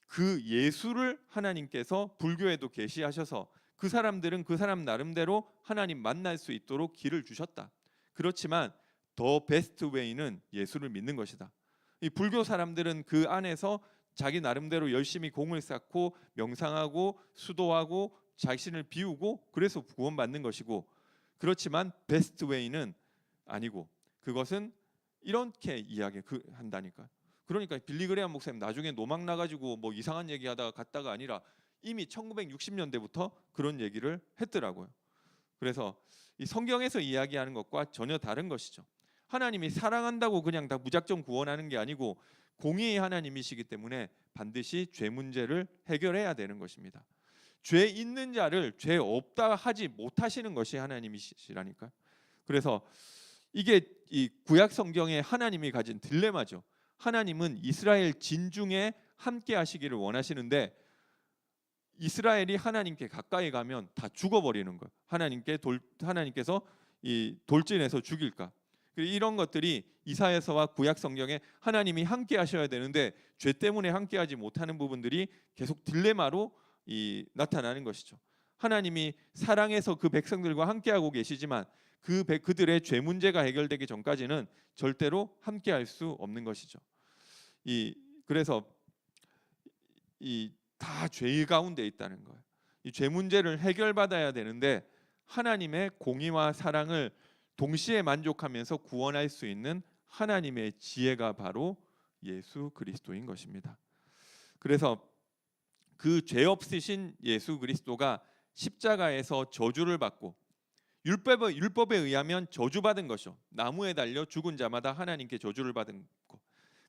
그 예수를 하나님께서 불교에도 계시하셔서 그 사람들은 그 사람 나름대로 하나님 만날 수 있도록 길을 주셨다. 그렇지만 더 베스트 웨이는 예수를 믿는 것이다. 이 불교 사람들은 그 안에서 자기 나름대로 열심히 공을 쌓고 명상하고 수도하고 자신을 비우고 그래서 구원받는 것이고, 그렇지만 베스트 웨이는 아니고 그것은 이렇게 이야기한다니까. 그러니까 빌리 그레함 목사님 나중에 노망 나가지고 뭐 이상한 얘기하다가 갔다가 아니라 이미 1960년대부터 그런 얘기를 했더라고요. 그래서 이 성경에서 이야기하는 것과 전혀 다른 것이죠. 하나님이 사랑한다고 그냥 다 무작정 구원하는 게 아니고 공의의 하나님이시기 때문에 반드시 죄 문제를 해결해야 되는 것입니다. 죄 있는 자를 죄 없다 하지 못하시는 것이 하나님이시라니까요. 그래서 이게 이 구약 성경에 하나님이 가진 딜레마죠. 하나님은 이스라엘 진중에 함께 하시기를 원하시는데 이스라엘이 하나님께 가까이 가면 다 죽어버리는 거예요. 하나님께서 이 돌진해서 죽일까. 이런 것들이 이사야서와 구약 성경에 하나님이 함께 하셔야 되는데 죄 때문에 함께하지 못하는 부분들이 계속 딜레마로 나타나는 것이죠. 하나님이 사랑해서 그 백성들과 함께하고 계시지만 그들의 죄 문제가 해결되기 전까지는 절대로 함께할 수 없는 것이죠. 그래서 다 죄 가운데 있다는 거예요. 이 죄 문제를 해결받아야 되는데 하나님의 공의와 사랑을 동시에 만족하면서 구원할 수 있는 하나님의 지혜가 바로 예수 그리스도인 것입니다. 그래서 그 죄 없으신 예수 그리스도가 십자가에서 저주를 받고 율법에 의하면 저주받은 것이요. 나무에 달려 죽은 자마다 하나님께 저주를 받은 것.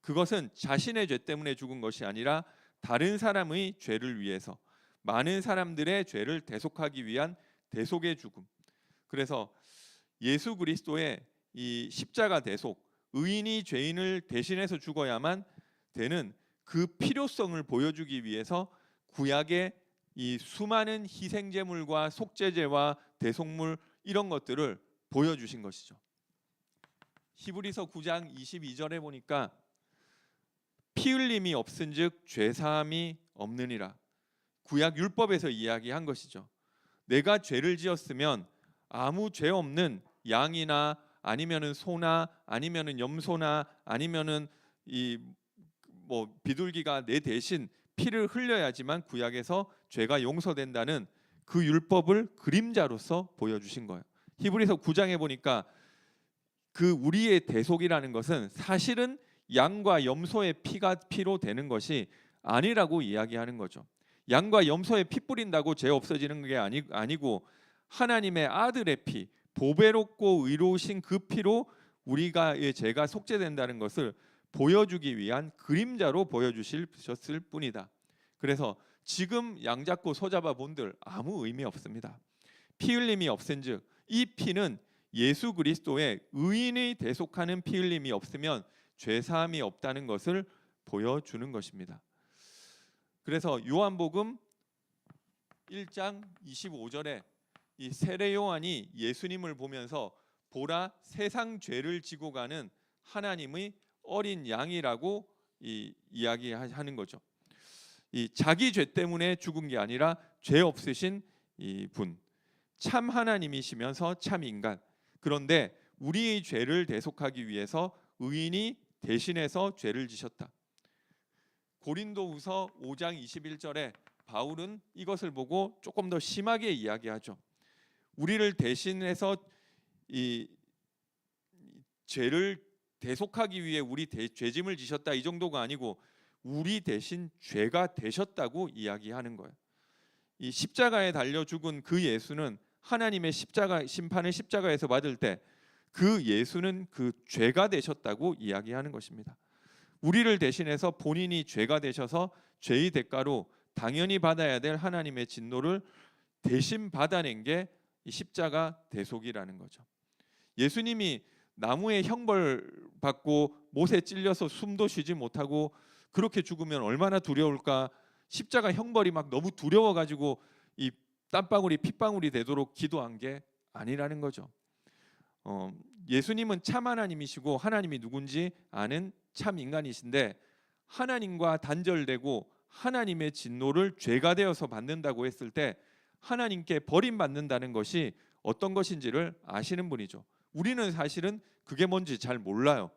그것은 자신의 죄 때문에 죽은 것이 아니라 다른 사람의 죄를 위해서 많은 사람들의 죄를 대속하기 위한 대속의 죽음. 그래서 예수 그리스도의 이 십자가 대속, 의인이 죄인을 대신해서 죽어야만 되는 그 필요성을 보여주기 위해서 구약의 이 수많은 희생제물과 속죄제와 대속물 이런 것들을 보여주신 것이죠. 히브리서 9장 22절에 보니까 피 흘림이 없은즉 죄 사함이 없느니라. 구약 율법에서 이야기한 것이죠. 내가 죄를 지었으면 아무 죄 없는 양이나 아니면은 소나 아니면은 염소나 아니면은 비둘기가 내 대신 피를 흘려야지만 구약에서 죄가 용서된다는 그 율법을 그림자로서 보여주신 거예요. 히브리서 9장에 보니까 그 우리의 대속이라는 것은 사실은 양과 염소의 피로 되는 것이 아니라고 이야기하는 거죠. 양과 염소의 피 뿌린다고 죄 없어지는 게 아니고 하나님의 아들의 피, 보배롭고 의로우신 그 피로 우리가의 죄가 속죄된다는 것을 보여주기 위한 그림자로 보여주셨을 뿐이다. 그래서 지금 양 잡고 소 잡아 본들 아무 의미 없습니다. 피 흘림이 없은즉 이 피는 예수 그리스도의 의인이 대속하는 피 흘림이 없으면 죄 사함이 없다는 것을 보여주는 것입니다. 그래서 요한복음 1장 25절에 이 세례 요한이 예수님을 보면서 보라 세상 죄를 지고 가는 하나님의 어린 양이라고 이야기하는 거죠. 이 자기 죄 때문에 죽은 게 아니라 죄 없으신 이 분, 참 하나님이시면서 참 인간. 그런데 우리의 죄를 대속하기 위해서 의인이 대신해서 죄를 지셨다. 고린도후서 5장 21절에 바울은 이것을 보고 조금 더 심하게 이야기하죠. 우리를 대신해서 이 죄를 대속하기 위해 우리 죄짐을 지셨다 이 정도가 아니고 우리 대신 죄가 되셨다고 이야기하는 거예요. 이 십자가에 달려 죽은 그 예수는 하나님의 십자가 심판을 십자가에서 받을 때 그 예수는 그 죄가 되셨다고 이야기하는 것입니다. 우리를 대신해서 본인이 죄가 되셔서 죄의 대가로 당연히 받아야 될 하나님의 진노를 대신 받아낸 게 이 십자가 대속이라는 거죠. 예수님이 나무에 형벌 받고 못에 찔려서 숨도 쉬지 못하고 그렇게 죽으면 얼마나 두려울까. 십자가 형벌이 막 너무 두려워 가지고 이 땀방울이 핏방울이 되도록 기도한 게 아니라는 거죠. 예수님은 참 하나님이시고 하나님이 누군지 아는 참 인간이신데 하나님과 단절되고 하나님의 진노를 죄가 되어서 받는다고 했을 때 하나님께 버림받는다는 것이 어떤 것인지를 아시는 분이죠. 우리는 사실은 그게 뭔지 잘 몰라요.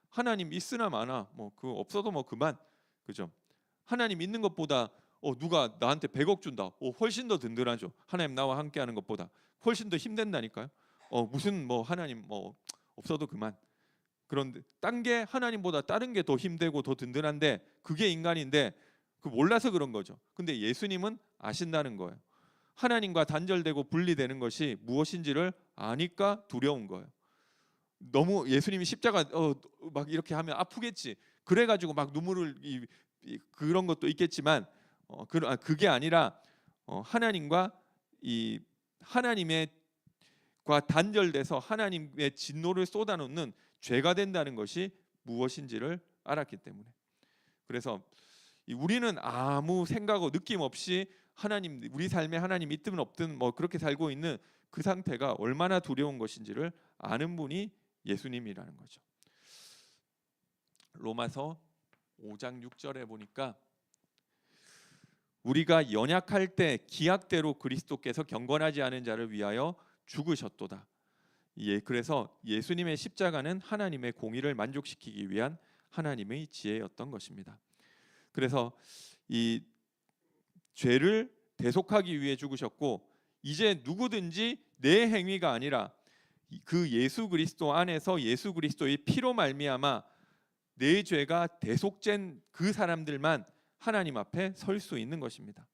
하나님 있으나 마나 뭐 그 없어도 뭐 그만, 그죠? 하나님 있는 것보다 누가 나한테 100억 준다, 훨씬 더 든든하죠. 하나님 나와 함께하는 것보다 훨씬 더 힘든다니까요. 무슨 뭐 하나님 뭐 없어도 그만. 그런데 딴 게 하나님보다 다른 게 더 힘들고 더 든든한데 그게 인간인데 그 몰라서 그런 거죠. 근데 예수님은 아신다는 거예요. 하나님과 단절되고 분리되는 것이 무엇인지를 아니까 두려운 거예요. 너무 예수님이 십자가 막 이렇게 하면 아프겠지. 그래가지고 막 눈물을 그런 것도 있겠지만 그게 아니라 하나님과 이 하나님의 과 단절돼서 하나님의 진노를 쏟아놓는 죄가 된다는 것이 무엇인지를 알았기 때문에. 그래서 우리는 아무 생각하고 느낌 없이 하나님, 우리 삶에 하나님 있든 없든 뭐 그렇게 살고 있는 그 상태가 얼마나 두려운 것인지를 아는 분이 예수님이라는 거죠. 로마서 5장 6절에 보니까 우리가 연약할 때 기약대로 그리스도께서 경건하지 않은 자를 위하여 죽으셨도다. 그래서 예수님의 십자가는 하나님의 공의를 만족시키기 위한 하나님의 지혜였던 것입니다. 그래서 이 죄를 대속하기 위해 죽으셨고 이제 누구든지 내 행위가 아니라 그 예수 그리스도 안에서 예수 그리스도의 피로 말미암아 내 죄가 대속된 그 사람들만 하나님 앞에 설 수 있는 것입니다.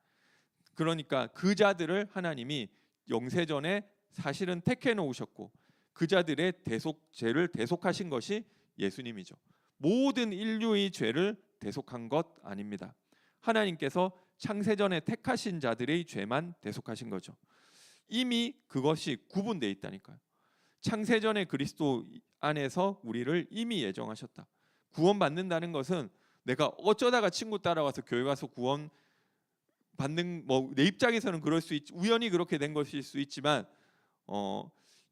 그러니까 그 자들을 하나님이 영세전에 사실은 택해 놓으셨고 그 자들의 죄를 대속하신 것이 예수님이죠. 모든 인류의 죄를 대속한 것 아닙니다. 하나님께서 창세전에 택하신 자들의 죄만 대속하신 거죠. 이미 그것이 구분되어 있다니까요. 창세전에 그리스도 안에서 우리를 이미 예정하셨다. 구원받는다는 것은 내가 어쩌다가 친구 따라와서 교회 가서 구원 받는 뭐 내 입장에서는 그럴 수 있지, 우연히 그렇게 된 것일 수 있지만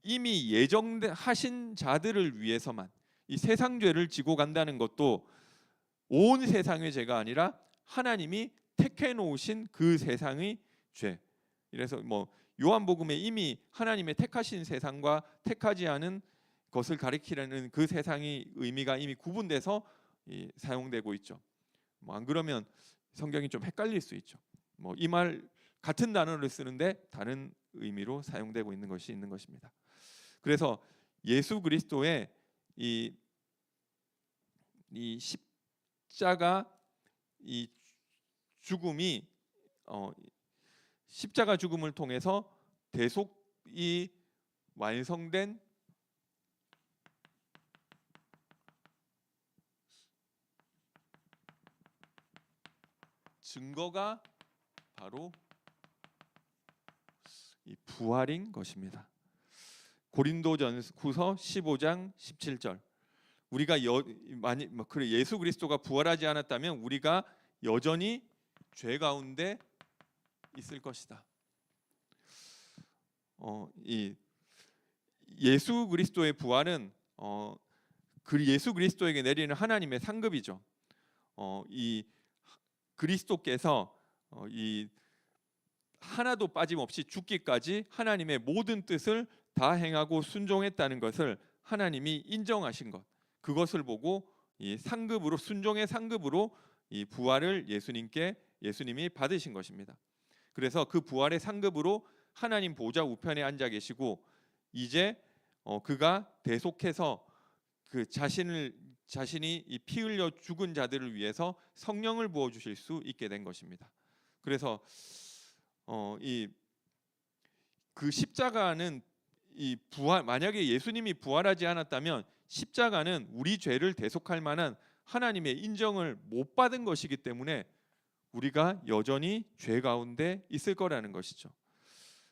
이미 예정하신 자들을 위해서만 이 세상 죄를 지고 간다는 것도 온 세상의 죄가 아니라 하나님이 택해 놓으신 그 세상의 죄. 이래서 뭐 요한복음에 이미 하나님의 택하신 세상과 택하지 않은 것을 가리키려는 그 세상의 의미가 이미 구분돼서 사용되고 있죠. 뭐 안 그러면 성경이 좀 헷갈릴 수 있죠. 뭐 이 말 같은 단어를 쓰는데 다른 의미로 사용되고 있는 것이 있는 것입니다. 그래서 예수 그리스도의 이 십자가 이 죽음이 십자가 죽음을 통해서 대속이 완성된 증거가 바로 이 부활인 것입니다. 고린도전후서 15장 17절. 우리가 예수 그리스도가 부활하지 않았다면 우리가 여전히 죄 가운데 있을 것이다. 이 예수 그리스도의 부활은 그 예수 그리스도에게 내리는 하나님의 상급이죠. 이 그리스도께서 이 하나도 빠짐없이 죽기까지 하나님의 모든 뜻을 다 행하고 순종했다는 것을 하나님이 인정하신 것, 그것을 보고 이 상급으로, 순종의 상급으로 이 부활을 예수님이 받으신 것입니다. 그래서 그 부활의 상급으로 하나님 보좌 우편에 앉아 계시고, 이제 그가 대속해서 그 자신이 이 피 흘려 죽은 자들을 위해서 성령을 부어 주실 수 있게 된 것입니다. 그래서 그 십자가는 만약에 예수님이 부활하지 않았다면 십자가는 우리 죄를 대속할 만한 하나님의 인정을 못 받은 것이기 때문에 우리가 여전히 죄 가운데 있을 거라는 것이죠.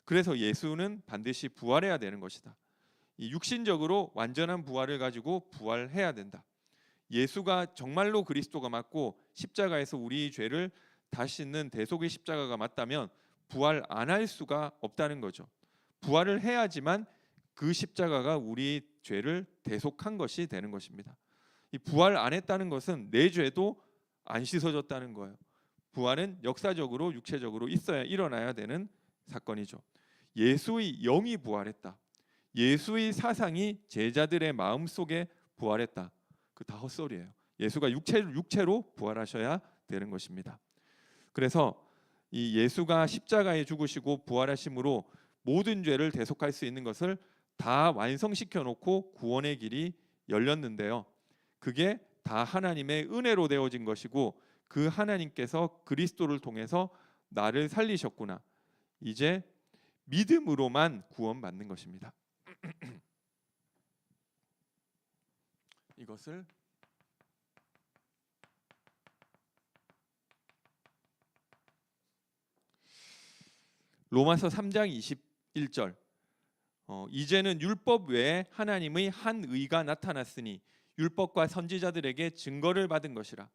그래서 예수는 반드시 부활해야 되는 것이다. 이 육신적으로 완전한 부활을 가지고 부활해야 된다. 예수가 정말로 그리스도가 맞고 십자가에서 우리 죄를 다 씻는 대속의 십자가가 맞다면 부활 안 할 수가 없다는 거죠. 부활을 해야지만 그 십자가가 우리 죄를 대속한 것이 되는 것입니다. 이 부활 안 했다는 것은 내 죄도 안 씻어졌다는 거예요. 부활은 역사적으로 육체적으로 일어나야 되는 사건이죠. 예수의 영이 부활했다. 예수의 사상이 제자들의 마음 속에 부활했다. 그 다 헛소리예요. 예수가 육체로 부활하셔야 되는 것입니다. 그래서 이 예수가 십자가에 죽으시고 부활하심으로 모든 죄를 대속할 수 있는 것을 다 완성시켜 놓고 구원의 길이 열렸는데요. 그게 다 하나님의 은혜로 되어진 것이고, 그 하나님께서 그리스도를 통해서 나를 살리셨구나, 이제 믿음으로만 구원받는 것입니다. 이것을 로마서 3장 21절, 이제는 율법 외에 하나님의 한 의가 나타났으니 율법과 선지자들에게 증거를 받은 것이라.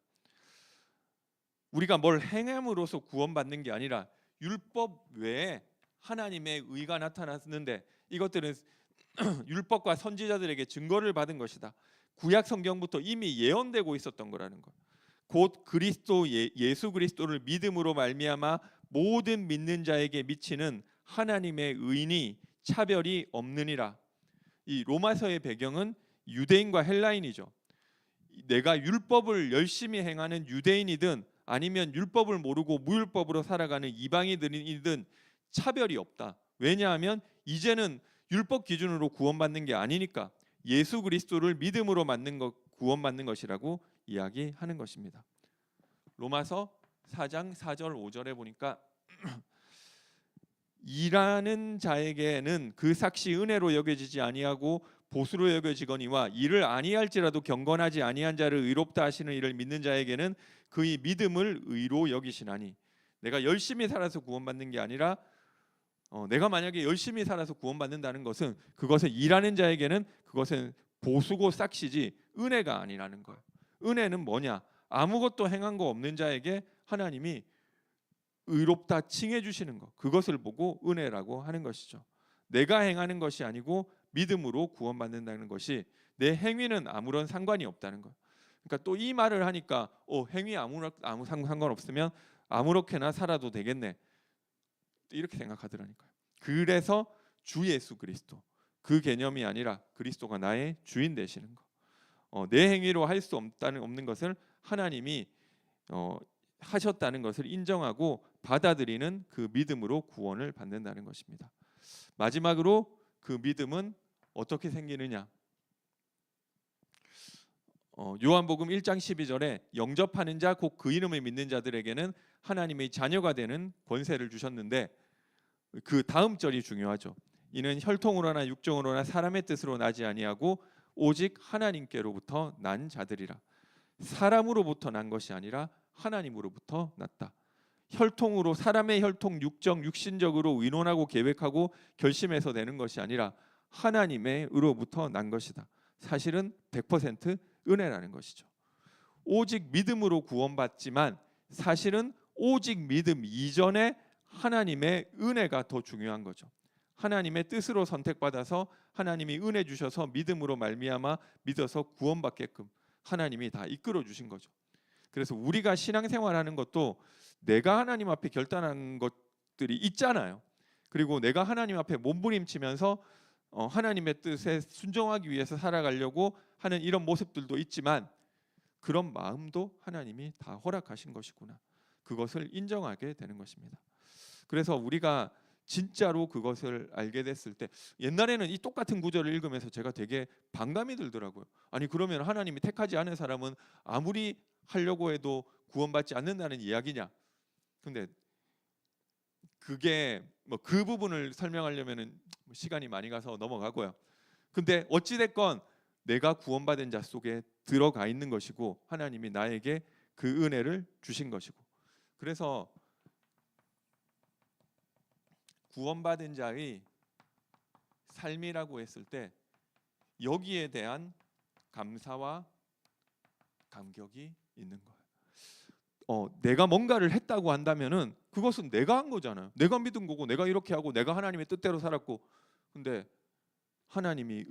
우리가 뭘 행함으로써 구원받는 게 아니라 율법 외에 하나님의 의가 나타났는데, 이것들은 율법과 선지자들에게 증거를 받은 것이다. 구약 성경부터 이미 예언되고 있었던 거라는 것. 곧 그리스도 예수 그리스도를 믿음으로 말미암아 모든 믿는 자에게 미치는 하나님의 의니 차별이 없느니라. 이 로마서의 배경은 유대인과 헬라인이죠. 내가 율법을 열심히 행하는 유대인이든 아니면 율법을 모르고 무율법으로 살아가는 이방인이든 차별이 없다. 왜냐하면 이제는 율법 기준으로 구원받는 게 아니니까 예수 그리스도를 믿음으로 구원받는 것이라고 이야기하는 것입니다. 로마서 4장 4절 5절에 보니까 일하는 자에게는 그 삭시 은혜로 여겨지지 아니하고 보수로 여겨지거니와 이를 아니할지라도 경건하지 아니한 자를 의롭다 하시는 이를 믿는 자에게는 그의 믿음을 의로 여기시나니. 내가 열심히 살아서 구원받는 게 아니라 내가 만약에 열심히 살아서 구원받는다는 것은 그것은 일하는 자에게는 그것은 보수고 삭시지 은혜가 아니라는 거예요. 은혜는 뭐냐? 아무것도 행한 거 없는 자에게 하나님이 의롭다 칭해 주시는 것, 그것을 보고 은혜라고 하는 것이죠. 내가 행하는 것이 아니고 믿음으로 구원받는다는 것이, 내 행위는 아무런 상관이 없다는 것. 그러니까 또 이 말을 하니까 행위 아무 상관없으면 아무렇게나 살아도 되겠네, 이렇게 생각하더라니까요. 그래서 주 예수 그리스도, 그 개념이 아니라 그리스도가 나의 주인 되시는 것, 내 행위로 할 수 없는 것을 하나님이 하셨다는 것을 인정하고 받아들이는 그 믿음으로 구원을 받는다는 것입니다. 마지막으로 그 믿음은 어떻게 생기느냐? 요한복음 1장 12절에 영접하는 자 곧 그 이름을 믿는 자들에게는 하나님의 자녀가 되는 권세를 주셨는데, 그 다음 절이 중요하죠. 이는 혈통으로나 육정으로나 사람의 뜻으로 나지 아니하고 오직 하나님께로부터 난 자들이라. 사람으로부터 난 것이 아니라 하나님으로부터 났다. 혈통으로, 사람의 혈통, 육신적으로 의논하고 계획하고 결심해서 되는 것이 아니라 하나님의 의로부터 난 것이다. 사실은 100% 은혜라는 것이죠. 오직 믿음으로 구원받지만 사실은 오직 믿음 이전에 하나님의 은혜가 더 중요한 거죠. 하나님의 뜻으로 선택받아서 하나님이 은혜 주셔서 믿음으로 말미암아 믿어서 구원받게끔 하나님이 다 이끌어 주신 거죠. 그래서 우리가 신앙생활하는 것도 내가 하나님 앞에 결단한 것들이 있잖아요. 그리고 내가 하나님 앞에 몸부림치면서 하나님의 뜻에 순종하기 위해서 살아가려고 하는 이런 모습들도 있지만 그런 마음도 하나님이 다 허락하신 것이구나. 그것을 인정하게 되는 것입니다. 그래서 우리가 진짜로 그것을 알게 됐을 때 옛날에는 이 똑같은 구절을 읽으면서 제가 되게 반감이 들더라고요. 아니 그러면 하나님이 택하지 않은 사람은 아무리 하려고 해도 구원받지 않는다는 이야기냐? 근데 그게 뭐 그 부분을 설명하려면은 시간이 많이 가서 넘어가고요. 근데 어찌 됐건 내가 구원받은 자 속에 들어가 있는 것이고 하나님이 나에게 그 은혜를 주신 것이고 그래서 구원받은 자의 삶이라고 했을 때 여기에 대한 감사와 감격이 있는 거예요. 내가 뭔가를 했다고 한다면은 그것은 내가 한 거잖아요. 내가 믿은 거고 내가 이렇게 하고 내가 하나님의 뜻대로 살았고 근데 하나님이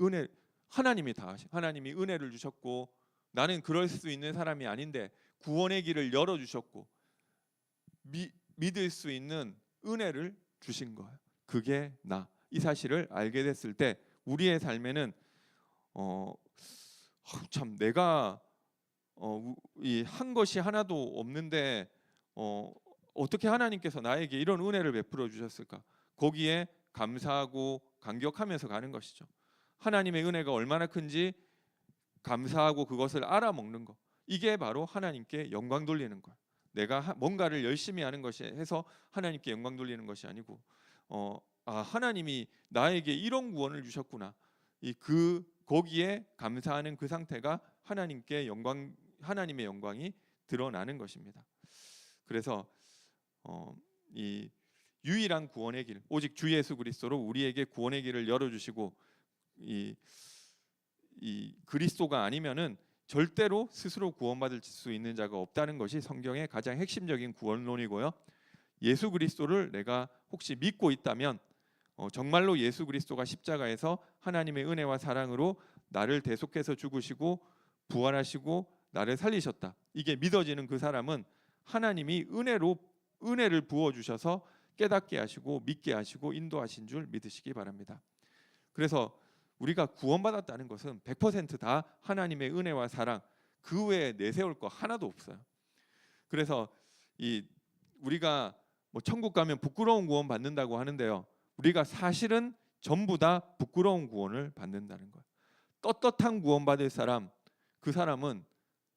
다 하신 하나님이 은혜를 주셨고 나는 그럴 수 있는 사람이 아닌데 구원의 길을 열어 주셨고 믿을 수 있는 은혜를 주신 거예요. 그게 나. 이 사실을 알게 됐을 때 우리의 삶에는 참 내가 이 한 것이 하나도 없는데 어떻게 하나님께서 나에게 이런 은혜를 베풀어 주셨을까? 거기에 감사하고 감격하면서 가는 것이죠. 하나님의 은혜가 얼마나 큰지 감사하고 그것을 알아먹는 것. 이게 바로 하나님께 영광 돌리는 거예요. 내가 뭔가를 열심히 하는 것이 해서 하나님께 영광 돌리는 것이 아니고 하나님이 나에게 이런 구원을 주셨구나. 거기에 감사하는 그 상태가 하나님의 영광이 드러나는 것입니다. 그래서 이 유일한 구원의 길, 오직 주 예수 그리스도로 우리에게 구원의 길을 열어주시고 이 그리스도가 아니면은 절대로 스스로 구원받을 수 있는 자가 없다는 것이 성경의 가장 핵심적인 구원론이고요. 예수 그리스도를 내가 혹시 믿고 있다면 정말로 예수 그리스도가 십자가에서 하나님의 은혜와 사랑으로 나를 대속해서 죽으시고 부활하시고 나를 살리셨다. 이게 믿어지는 그 사람은 하나님이 은혜를 부어 주셔서 깨닫게 하시고 믿게 하시고 인도하신 줄 믿으시기 바랍니다. 그래서 우리가 구원받았다는 것은 100%다 하나님의 은혜와 사랑 그 외에 내세울 거 하나도 없어요. 그래서 우리가 뭐 천국 가면 부끄러운 구원 받는다고 하는데요. 우리가 사실은 전부 다 부끄러운 구원을 받는다는 거예요. 떳떳한 구원 받을 사람 그 사람은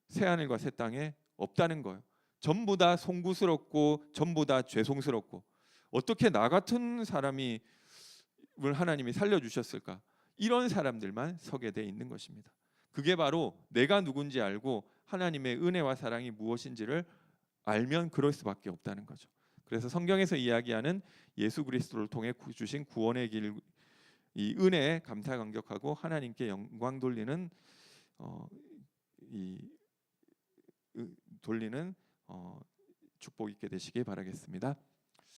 새 하늘과 새 땅에 없다는 거예요. 전부 다 송구스럽고 전부 다 죄송스럽고 어떻게 나 같은 사람이 하나님이 살려주셨을까? 이런 사람들만 서게 돼 있는 것입니다. 그게 바로 내가 누군지 알고 하나님의 은혜와 사랑이 무엇인지를 알면 그럴 수밖에 없다는 거죠. 그래서 성경에서 이야기하는 예수 그리스도를 통해 주신 구원의 길, 이 은혜에 감사 감격하고 하나님께 영광 돌리는 축복 있게 되시길 바라겠습니다.